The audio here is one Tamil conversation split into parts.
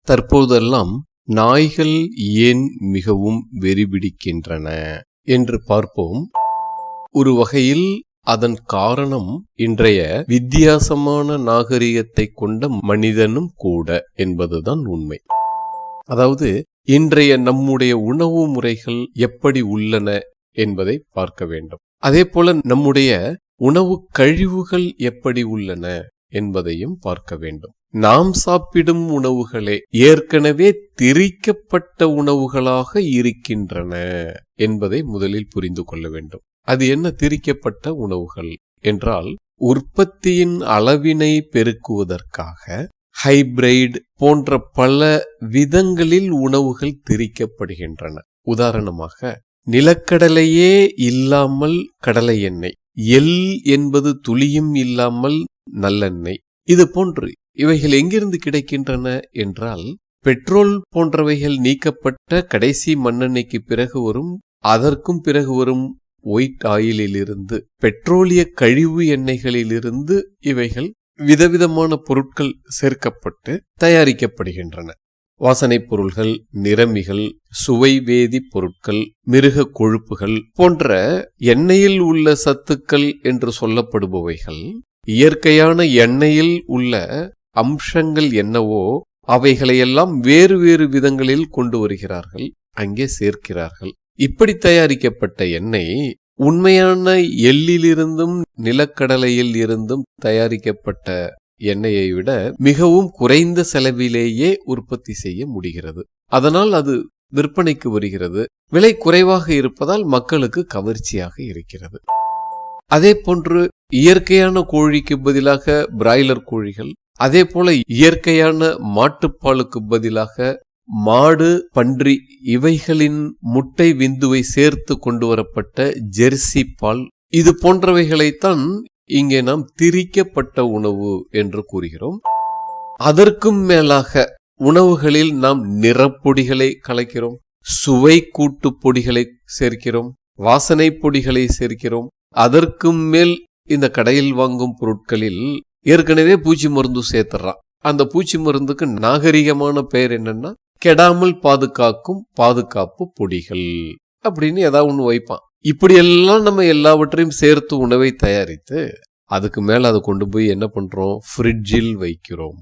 தற்போதெல்லாம் நாய்கள் ஏன் மிகவும் வெறிபிடிக்கின்றன என்று பார்ப்போம். ஒரு வகையில் அதன் காரணம் இன்றைய வித்தியாசமான நாகரிகத்தை கொண்ட மனிதனும் கூட என்பதுதான் உண்மை. அதாவது இன்றைய நம்முடைய உணவு முறைகள் எப்படி உள்ளன என்பதை பார்க்க வேண்டும். அதே போல நம்முடைய உணவு கழிவுகள் எப்படி உள்ளன என்பதையும் பார்க்க வேண்டும். நாம் சாப்பிடும் உணவுகளே ஏற்கனவே திரிக்கப்பட்ட உணவுகளாக இருக்கின்றன என்பதை முதலில் புரிந்து கொள்ள வேண்டும். அது என்ன திரிக்கப்பட்ட உணவுகள் என்றால், உற்பத்தியின் அளவினை பெருக்குவதற்காக ஹைபிரைட் போன்ற பல விதங்களில் உணவுகள் திரிக்கப்படுகின்றன. உதாரணமாக, நிலக்கடலையே இல்லாமல் கடலை எண்ணெய், எள் என்பது துளியும் இல்லாமல் நல்லெண்ணெய், இது போன்று இவைகள் எங்கிருந்து கிடைக்கின்றன என்றால், பெட்ரோல் போன்றவைகள் நீக்கப்பட்ட கடைசி மண்ணெண்ணெய்க்கு பிறகு வரும், அதற்கும் பிறகு வரும் ஒயிட் ஆயிலிலிருந்து, பெட்ரோலிய கழிவு எண்ணெய்களிலிருந்து இவைகள் விதவிதமான பொருட்கள் சேர்க்கப்பட்டு தயாரிக்கப்படுகின்றன. வாசனை பொருள்கள், நிறமிகள், சுவை வேதி பொருட்கள், மிருக கொழுப்புகள் போன்ற எண்ணெயில் உள்ள சத்துக்கள் என்று சொல்லப்படுபவைகள் இயற்கையான எண்ணெயில் உள்ள அம்சங்கள் என்னவோ அவைகளையெல்லாம் வேறு வேறு விதங்களில் கொண்டு வருகிறார்கள், அங்கே சேர்க்கிறார்கள். இப்படி தயாரிக்கப்பட்ட எண்ணெய் உண்மையான எள்ளிலிருந்தும் நிலக்கடலையில் இருந்தும் தயாரிக்கப்பட்ட எண்ணெயை விட மிகவும் குறைந்த செலவிலேயே உற்பத்தி செய்ய முடிகிறது. அதனால் அது விற்பனைக்கு வருகிறது. விலை குறைவாக இருப்பதால் மக்களுக்கு கவர்ச்சியாக இருக்கிறது. அதே போன்று இயற்கையான கோழிக்கு பதிலாக பிராய்லர் கோழிகள், அதே போல இயற்கையான மாட்டுப்பாலுக்கு பதிலாக மாடு, பன்றி இவைகளின் முட்டை விந்துவை சேர்த்து கொண்டு வரப்பட்ட ஜெர்சி பால், இது போன்றவைகளைத்தான் இங்கே நாம் திரிக்கப்பட்ட உணவு என்று கூறுகிறோம். அதற்கும் மேலாக உணவுகளில் நாம் நிறப்பொடிகளை கலக்கிறோம், சுவை கூட்டு பொடிகளை சேர்க்கிறோம், வாசனை பொடிகளை சேர்க்கிறோம். அதற்கும் மேல் இந்த கடையில் வாங்கும் பொருட்களில் ஏற்கனவே பூச்சி மருந்து சேர்த்துறான். அந்த பூச்சி மருந்துக்கு நாகரிகமான பெயர் என்னன்னா, கெடாமல் பாதுகாக்கும் பாதுகாப்பு பொடிகள் அப்படின்னு ஏதாவது ஒண்ணு வைப்பான். இப்படியெல்லாம் நம்ம எல்லாவற்றையும் சேர்த்து உணவை தயாரித்து அதுக்கு மேல அதை கொண்டு போய் என்ன பண்றோம், ஃப்ரிட்ஜில் வைக்கிறோம்.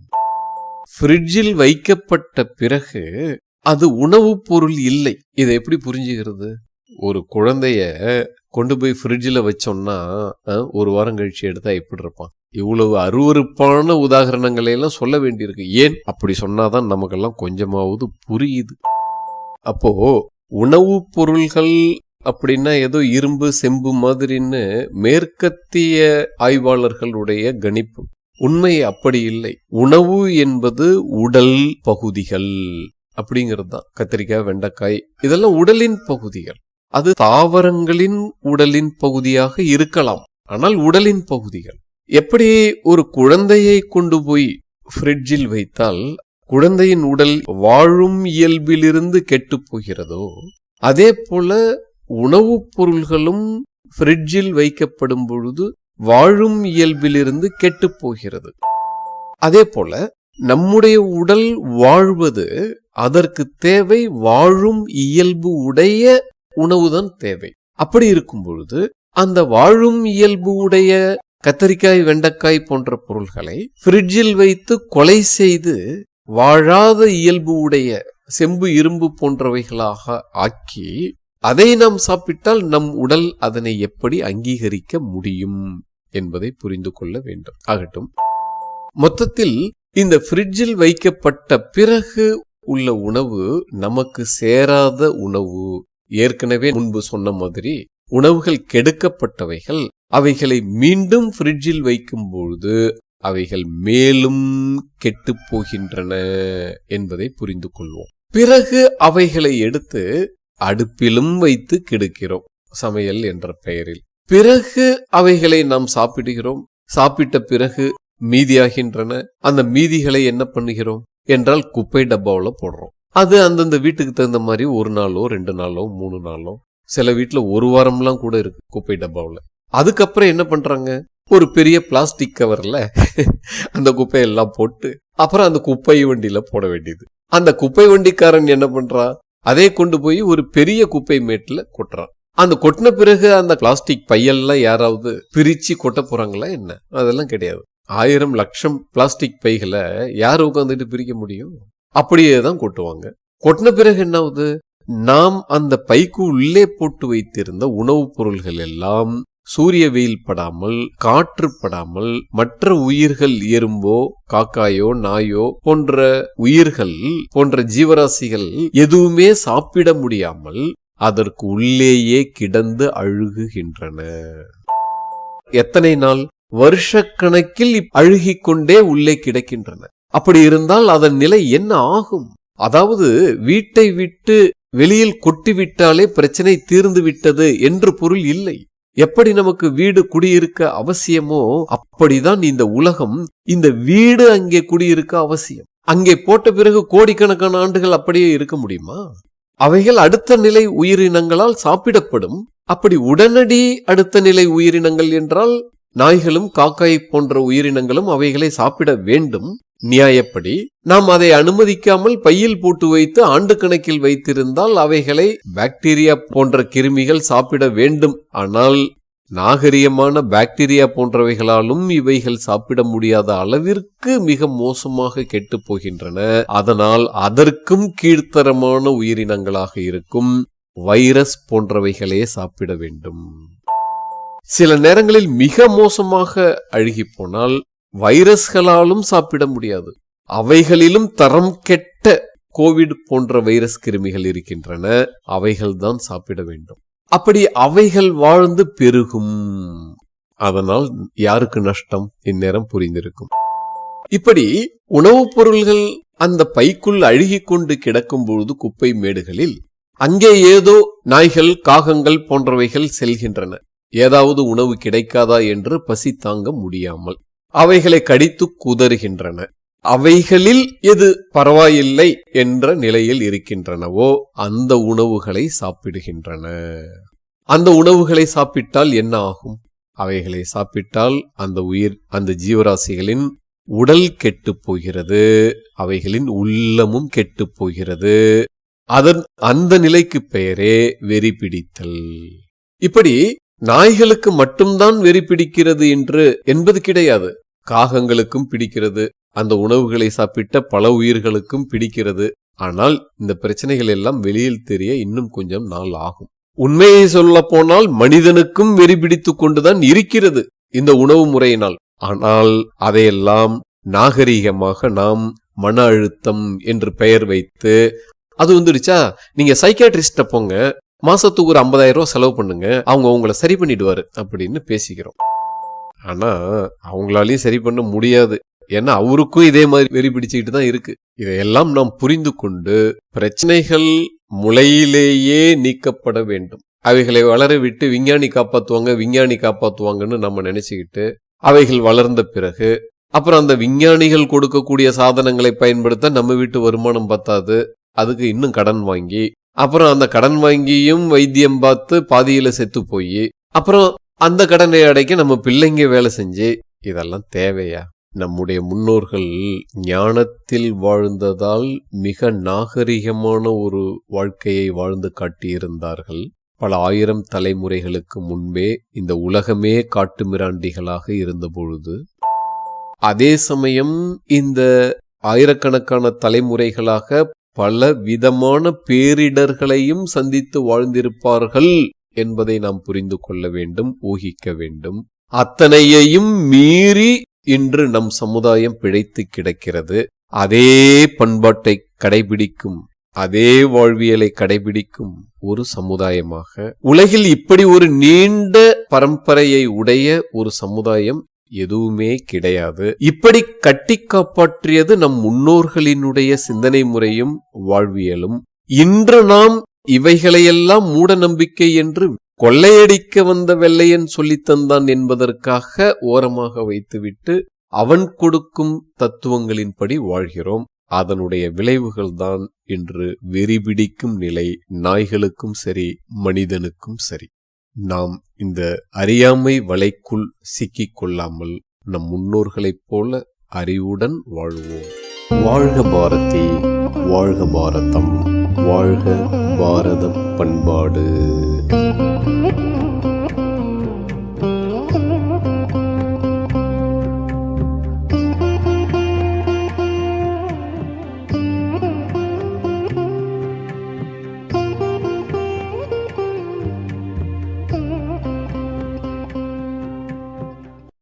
ஃப்ரிட்ஜில் வைக்கப்பட்ட பிறகு அது உணவுப் பொருள் இல்லை. இதை எப்படி புரிஞ்சுக்கிறது? ஒரு குழந்தைய கொண்டு போய் ஃப்ரிட்ஜில் வச்சோம்னா ஒரு வாரம் கழிச்சு எடுத்தா எப்படி இருப்பான்? இவ்வளவு அருவருப்பான உதாரணங்களை எல்லாம் சொல்ல வேண்டியிருக்கு. ஏன் அப்படி சொன்னாதான் நமக்கெல்லாம் கொஞ்சமாவது புரியுது. அப்போ உணவுப் பொருள்கள் அப்படின்னா ஏதோ இரும்பு செம்பு மாதிரின்னு மேற்கத்திய ஆய்வாளர்களுடைய கணிப்பு. உண்மை அப்படி இல்லை. உணவு என்பது உடல் பகுதிகள் அப்படிங்கிறது தான். கத்திரிக்காய், வெண்டைக்காய் இதெல்லாம் உடலின் பகுதிகள். அது தாவரங்களின் உடலின் பகுதியாக இருக்கலாம், ஆனால் உடலின் பகுதிகள். எப்படி ஒரு குழந்தையை கொண்டு போய் ஃப்ரிட்ஜில் வைத்தால் குழந்தையின் உடல் வாழும் இயல்பிலிருந்து கெட்டு போகிறதோ, அதே போல உணவுப் பொருள்களும் ஃப்ரிட்ஜில் வைக்கப்படும் பொழுது வாழும் இயல்பிலிருந்து கெட்டு போகிறது. அதே போல நம்முடைய உடல் வாழ்வது, அதற்கு தேவை வாழும் இயல்பு உடைய உணவுதான் தேவை. அப்படி இருக்கும் பொழுது அந்த வாழும் இயல்பு உடைய கத்தரிக்காய், வெண்டைக்காய் போன்ற பொருள்களை ஃப்ரிட்ஜில் வைத்து கொலை செய்து வாழாத இயல்பு உடைய செம்பு, இரும்பு போன்றவைகளாக ஆக்கி அதை நாம் சாப்பிட்டால் நம் உடல் அதனை எப்படி அங்கீகரிக்க முடியும் என்பதை புரிந்து கொள்ள வேண்டும். ஆகட்டும், மொத்தத்தில் இந்த ஃப்ரிட்ஜில் வைக்கப்பட்ட பிறகு உள்ள உணவு நமக்கு சேராத உணவு. ஏற்கனவே முன்பு சொன்ன மாதிரி உணவுகள் கெடுக்கப்பட்டவைகள். அவைகளை மீண்டும் ஃப்ரிட்ஜில் வைக்கும் பொழுது அவைகள் மேலும் கெட்டு போகின்றன என்பதை புரிந்து கொள்வோம். பிறகு அவைகளை எடுத்து அடுப்பிலும் வைத்து கெடுக்கிறோம், சமையல் என்ற பெயரில். பிறகு அவைகளை நாம் சாப்பிடுகிறோம். சாப்பிட்ட பிறகு மீதியாகின்றன. அந்த மீதிகளை என்ன பண்ணுகிறோம் என்றால் குப்பை டப்பாவில் போடுறோம். அது அந்தந்த வீட்டுக்கு தகுந்த மாதிரி 1 நாளோ 2 நாளோ 3 நாளோ, சில வீட்டுல 1 வாரம்லாம் கூட இருக்கு குப்பை டப்பாவில். அதுக்கப்புறம் என்ன பண்றாங்க, ஒரு பெரிய பிளாஸ்டிக் கவர்ல அந்த குப்பையெல்லாம் போட்டு அப்புறம் அந்த குப்பை வண்டியில போட வேண்டியது. அந்த குப்பை வண்டிக்காரன் என்ன பண்றான், அதே கொண்டு போய் ஒரு பெரிய குப்பை மேட்டுல கொட்டுறான். அந்த கொட்டின பிறகு அந்த பிளாஸ்டிக் பையெல்லாம் யாராவது பிரிச்சு கொட்ட போறாங்களா என்ன? அதெல்லாம் கிடையாது. 1000 லட்சம் பிளாஸ்டிக் பைகளை யார் உட்காந்துட்டு பிரிக்க முடியும்? அப்படியே தான் கொட்டுவாங்க. கொட்டின பிறகு என்ன ஆகுது, நாம் அந்த பைக்கு உள்ளே போட்டு வைத்திருந்த உணவுப் பொருள்கள் எல்லாம் சூரிய வெயில் படாமல், காற்று படாமல், மற்ற உயிர்கள், எறும்போ காக்காயோ நாயோ போன்ற உயிர்கள் போன்ற ஜீவராசிகள் எதுவுமே சாப்பிட முடியாமல் அதற்கு உள்ளேயே கிடந்து அழுகுகின்றன. எத்தனை நாள்? வருஷக்கணக்கில் அழுகிக் கொண்டே உள்ளே கிடக்கின்றன. அப்படி இருந்தால் அதன் நிலை என்ன ஆகும்? அதாவது வீட்டை விட்டு வெளியில் கொட்டிவிட்டாலே பிரச்சனை தீர்ந்து விட்டது என்று பொருள் இல்லை. எப்படி நமக்கு வீடு குடியிருக்க அவசியமோ அப்படிதான் இந்த உலகம், இந்த வீடு அங்கே குடியிருக்க அவசியம். அங்கே போட்ட பிறகு கோடிக்கணக்கான ஆண்டுகள் அப்படியே இருக்க முடியுமா? அவைகள் அடுத்த நிலை உயிரினங்களால் சாப்பிடப்படும். அப்படி உடனடி அடுத்த நிலை உயிரினங்கள் என்றால் நாய்களும் காக்காய் போன்ற உயிரினங்களும் அவைகளை சாப்பிட வேண்டும். நியாயப்படி நாம் அதை அனுமதிக்காமல் பையில் போட்டு வைத்து ஆண்டு கணக்கில் வைத்திருந்தால் அவைகளை பாக்டீரியா போன்ற கிருமிகள் சாப்பிட வேண்டும். ஆனால் நாகரிகமான பாக்டீரியா போன்றவைகளாலும் இவைகள் சாப்பிட முடியாத அளவிற்கு மிக மோசமாக கெட்டு போகின்றன. அதனால் அதற்கும் கீழ்த்தரமான உயிரினங்களாக இருக்கும் வைரஸ் போன்றவைகளே சாப்பிட வேண்டும். சில நேரங்களில் மிக மோசமாக அழுகி போனால் வைரஸ்களாலும் சாப்பிட முடியாது. அவைகளிலும் தரம் கெட்ட கோவிட் போன்ற வைரஸ் கிருமிகள் இருக்கின்றன. அவைகள் தான் சாப்பிட வேண்டும். அப்படி அவைகள் வாழ்ந்து பெருகும். அதனால் யாருக்கு நஷ்டம்? இந்நேரம் புரிந்திருக்கும். இப்படி உணவுப் பொருள்கள் அந்த பைக்குள் அழுகிக் கொண்டு கிடக்கும் பொழுது குப்பை மேடுகளில் அங்கே ஏதோ நாய்கள் காகங்கள் போன்றவைகள் செல்கின்றன. ஏதாவது உணவு கிடைக்காதா என்று பசி தாங்க முடியாமல் அவைகளை கடித்து குதறுகின்றன. அவைகளில் எது பரவாயில்லை என்ற நிலையில் இருக்கின்றனவோ அந்த உணவுகளை சாப்பிடுகின்றன. அந்த உணவுகளை சாப்பிட்டால் என்ன ஆகும்? அவைகளை சாப்பிட்டால் அந்த ஜீவராசிகளின் உடல் கெட்டு போகிறது, அவைகளின் உள்ளமும் கெட்டு போகிறது. அந்த நிலைக்கு பெயரே வெறி பிடித்தல். இப்படி நாய்களுக்கு மட்டும்தான் வெறி பிடிக்கிறது என்பது கிடையாது. காகங்களுக்கும் பிடிக்கிறது, அந்த உணவுகளை சாப்பிட்ட பல உயிர்களுக்கும் பிடிக்கிறது. ஆனால் இந்த பிரச்சனைகள் எல்லாம் வெளியில் தெரிய இன்னும் கொஞ்சம் நாள் ஆகும். உண்மையை சொல்ல போனால் மனிதனுக்கும் வெறி பிடித்து கொண்டுதான் இருக்கிறது இந்த உணவு முறையினால். ஆனால் அதையெல்லாம் நாகரீகமாக நாம் மன அழுத்தம் என்று பெயர் வைத்து, அது வந்துடுச்சா நீங்க சைக்கியாட்ரிஸ்ட போங்க, மாசத்துக்கு ஒரு 50,000 ரூபாய் செலவு பண்ணுங்க, அவங்க உங்களை சரி பண்ணிடுவாரு அப்படின்னு பேசிக்கிறோம். ஆனா அவங்களாலையும் சரி பண்ண முடியாது. ஏன்னா அவருக்கும் இதே மாதிரி வெறி பிடிச்சுக்கிட்டு தான் இருக்கு. இதையெல்லாம் நாம் புரிந்து கொண்டு பிரச்சனைகள் முளையிலேயே நீக்கப்பட வேண்டும். அவைகளை வளர விட்டு விஞ்ஞானி காப்பாத்துவாங்கன்னு நம்ம நினைச்சுக்கிட்டு அவைகள் வளர்ந்த பிறகு அப்புறம் அந்த விஞ்ஞானிகள் கொடுக்கக்கூடிய சாதனங்களை பயன்படுத்த நம்ம வீட்டு வருமானம் பத்தாது, அதுக்கு இன்னும் கடன் வாங்கி, அப்புறம் அந்த கடன் வாங்கியும் வைத்தியம் பார்த்து பாதியில செத்து போய், அப்புறம் அந்த கடனை அடைக்க நம்ம பிள்ளைங்க வேலை செஞ்சு, இதெல்லாம் தேவையா? நம்முடைய முன்னோர்கள் ஞானத்தில் வாழ்ந்ததால் மிக நாகரிகமான ஒரு வாழ்க்கையை வாழ்ந்து காட்டியிருந்தார்கள். பல 1000 தலைமுறைகளுக்கு முன்பே இந்த உலகமே காட்டு மிராண்டிகளாக இருந்த பொழுது, அதே சமயம் இந்த ஆயிரக்கணக்கான தலைமுறைகளாக பல விதமான பேரிடர்களையும் சந்தித்து வாழ்ந்திருப்பார்கள் என்பதை நாம் புரிந்து கொள்ள வேண்டும், ஊகிக்க வேண்டும். அத்தனையையும் மீறி இன்று நம் சமுதாயம் பிழைத்து கிடக்கிறது. அதே பண்பாட்டை கடைபிடிக்கும், அதே வாழ்வியலை கடைபிடிக்கும் ஒரு சமுதாயமாக உலகில் இப்படி ஒரு நீண்ட பரம்பரையை உடைய ஒரு சமுதாயம் எதுவுமே கிடையாது. இப்படி கட்டி காப்பாற்றியது நம் முன்னோர்களினுடைய சிந்தனை முறையும் வாழ்வியலும். இன்று நாம் இவைகளையெல்லாம் மூட நம்பிக்கை என்று கொள்ளையடிக்க வந்த வெள்ளையன் சொல்லித்தந்தான் என்பதற்காக ஓரமாக வைத்துவிட்டு அவன் கொடுக்கும் தத்துவங்களின்படி வாழ்கிறோம். அதனுடைய விளைவுகள் தான் இன்று வெறிபிடிக்கும் நிலை, நாய்களுக்கும் சரி மனிதனுக்கும் சரி. நாம் இந்த அறியாமை வலைக்குள் சிக்கிக் கொள்ளாமல் நம் முன்னோர்களைப் போல அறிவுடன் வாழ்வோம். வாழ்க பாரதி, வாழ்க பாரதம், வாழ்க பாரத பண்பாடு.